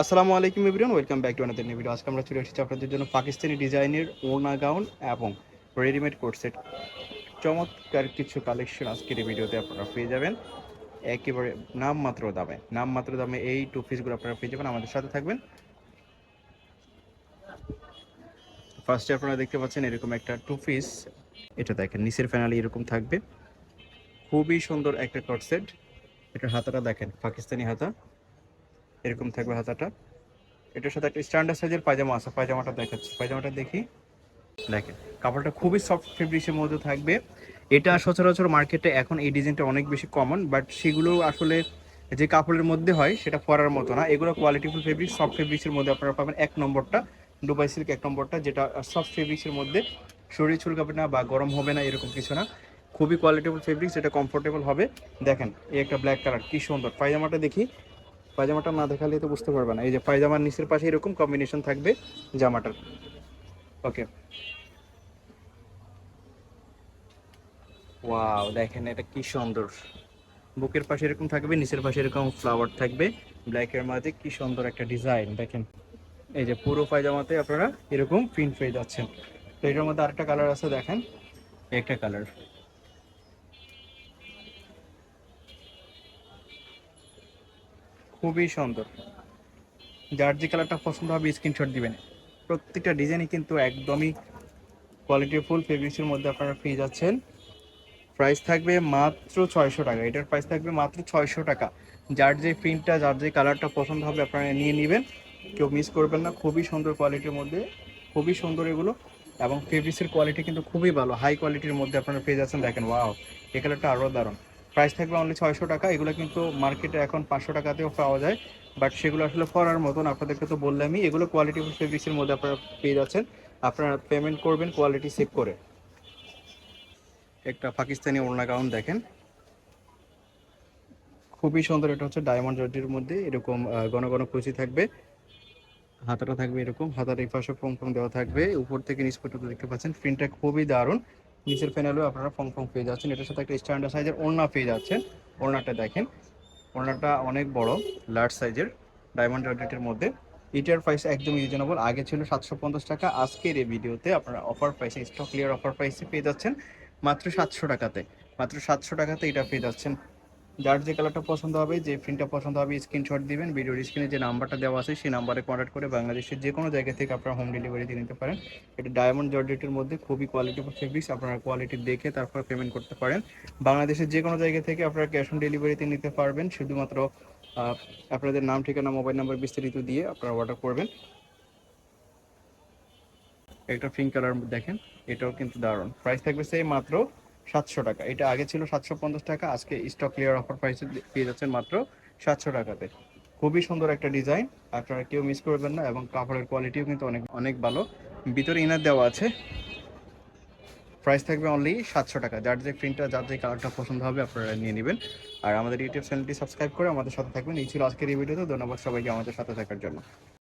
আসসালামু আলাইকুম everyone, welcome back to another new video. আজকে আমরা চলে এসেছি আপনাদের জন্য পাকিস্তানি ডিজাইনের ওড়না গাউন এবং রেডিমেড কোট সেট চমৎকার কিছু কালেকশন আজকের এই ভিডিওতে আপনারা পেয়ে যাবেন একেবারে নামমাত্র দামে এই টু পিসগুলো আপনারা পেয়ে যাবেন। আমাদের সাথে থাকবেন। ফার্স্টে আপনারা দেখতে পাচ্ছেন এরকম একটা টু পিস, এটা দেখেন নিচের ফ্যানালি এরকম থাকবে, খুবই সুন্দর একটা কোট সেট। এটার হাতাটা দেখেন, পাকিস্তানি হাতা এরকম থাকবে হাতাটা। এটার সাথে একটা স্ট্যান্ডার্ড সাইজের পায়জামা আছে, পায়জামাটা দেখাচ্ছি, পায়জামাটা দেখি। দেখেন কাপড়টা খুবই সফট ফেব্রিক্সের মধ্যে থাকবে। এটা সচরাচর মার্কেটে এখন এই ডিজাইনটা অনেক বেশি কমন, বাট সেগুলো আসলে যে কাপড়ের মধ্যে হয় সেটা পরার মতো না। এগুলো কোয়ালিটিফুল ফেব্রিক, সফট ফেব্রিক্সের মধ্যে আপনারা পাবেন। এক নম্বরটা দুবাই সিল্ক, এক নম্বরটা যেটা সফট ফেব্রিক্সের মধ্যে শরীর চুলকাবে না বা গরম হবে না এরকম কিছু না, খুবই কোয়ালিটিফুল ফেব্রিক্স, এটা কমফোর্টেবল হবে। দেখেন এই একটা ব্ল্যাক কালার, কি সুন্দর। পায়জামাটা দেখি, পায়জামাটা না দেখালে তো বুঝতে পারবে না। এই যে পায়জামার নিচের পাশে এরকম কম্বিনেশন থাকবে জামাটার। ওকে, ওয়াও দেখেন এটা কি সুন্দর। বুকের পাশে এরকম থাকবে, নিচের পাশে এরকম ফ্লাওয়ার থাকবে ব্ল্যাকের মাঝে, কি সুন্দর একটা ডিজাইন দেখেন। এই যে পুরো পায়জামাতে আপনারা এরকম প্রিন্ট পেয়ে যাচ্ছেন। তো এটার মধ্যে আরেকটা কালার আছে, দেখেন একটা কালার খুবই সুন্দর। যার যে কালারটা পছন্দ হবে স্ক্রিনশট দিবেন। প্রত্যেকটা ডিজাইনই কিন্তু একদমই কোয়ালিটিফুল ফেব্রিক্সের মধ্যে আপনারা পেয়ে যাচ্ছেন। প্রাইস থাকবে মাত্র 600 টাকা, এটার প্রাইস থাকবে মাত্র 600 টাকা। যার যে প্রিন্টটা, যার যে কালারটা পছন্দ হবে আপনারা নিয়ে নেবেন, কেউ মিস করবেন না। খুবই সুন্দর কোয়ালিটির মধ্যে, খুবই সুন্দর এগুলো। এবং ফেব্রিক্সের কোয়ালিটি কিন্তু খুবই ভালো, হাই কোয়ালিটির মধ্যে আপনারা পেয়ে যাচ্ছেন। দেখেন ওয়াও, এই কালারটা আরও দারুণ। প্রাইস থাকবে অনলি 600 টাকা। এগুলো কিন্তু মার্কেটে এখন 500 টাকাতেও পাওয়া যায়, বাট সেগুলো আসলে পরার মতন। আপনাদেরকে তো বললামই, এগুলো কোয়ালিটিফুল ফেব্রিক্সের মধ্যে আপনারা পেয়ে যাচ্ছেন। আপনারা পেমেন্ট করবেন কোয়ালিটি চেক করে। একটা পাকিস্তানি ওড়না গাউন দেখেন, খুবই সুন্দর। এটা হচ্ছে ডায়মন্ড জর্জের মধ্যে এরকম ঘন ঘন কুচি থাকবে, হাতাটা থাকবে এরকম, হাতার এই পাশে ফং ফং দেওয়া থাকবে, উপর থেকে নিচ পর্যন্ত দেখতে পাচ্ছেন। প্রিন্টটা খুবই দারুণ। নিচের প্যানেলেও আপনারা ফং ফং পেয়ে যাচ্ছেন। এটার সাথে একটা স্ট্যান্ডার্ড সাইজের ওড়না পেয়ে যাচ্ছেন। ওড়নাটা দেখেন, ওড়নাটা অনেক বড়, লার্জ সাইজের, ডায়মন্ড জর্জেটের মধ্যে। এটার প্রাইস একদম রিজনেবল, আগে ছিল 750 টাকা, আজকের এই ভিডিওতে আপনারা অফার প্রাইসে, স্টক ক্লিয়ার অফার প্রাইসে পেয়ে যাচ্ছেন মাত্র 700 টাকাতে। মাত্র 700 টাকাতে এটা পেয়ে যাচ্ছেন। যার যে কালারটা পছন্দ হবে, যে প্রিন্টটা পছন্দ হবে স্ক্রিনশট দিবেন। ভিডিওর স্ক্রিনে যে নাম্বারটা দেওয়া আছে সেই নাম্বারে কন্ট্যাক্ট করে বাংলাদেশের যে কোনো জায়গা থেকে আপনারা হোম ডেলিভারি দিয়ে নিতে পারেন। এটা ডায়মন্ড জর্জেটের মধ্যে খুবই কোয়ালিটিফুল ফেব্রিক্স, আপনারা কোয়ালিটি দেখে তারপর পেমেন্ট করতে পারেন। বাংলাদেশের যে কোনো জায়গা থেকে আপনারা ক্যাশ অন ডেলিভারিতে নিতে পারবেন। শুধুমাত্র আপনাদের নাম, ঠিকানা, মোবাইল নাম্বার বিস্তারিত দিয়ে আপনারা অর্ডার করবেন। একটা পিঙ্ক কালার দেখেন, এটাও কিন্তু দারুণ। প্রাইস থাকবে সেই মাত্র 700 টাকা। এটা আগে ছিল 750 টাকা, আজকে স্টক ক্লিয়ার অফার প্রাইসে পেয়ে যাচ্ছেন মাত্র 700 টাকাতে। খুবই সুন্দর একটা ডিজাইন, আপনারা কেউ মিস করবেন না। এবং কাপড়ের কোয়ালিটিও কিন্তু অনেক অনেক ভালো। ভিতরে ইনার দেওয়া আছে। প্রাইস থাকবে অনলি 700 টাকা। যার যে প্রিন্টটা, যার যে কালারটা পছন্দ হবে আপনারা নিয়ে নেবেন। আর আমাদের ইউটিউব চ্যানেলটি সাবস্ক্রাইব করে আমাদের সাথে থাকবেন। এই ছিল আজকের এই ভিডিওতে। ধন্যবাদ সবাইকে আমাদের সাথে থাকার জন্য।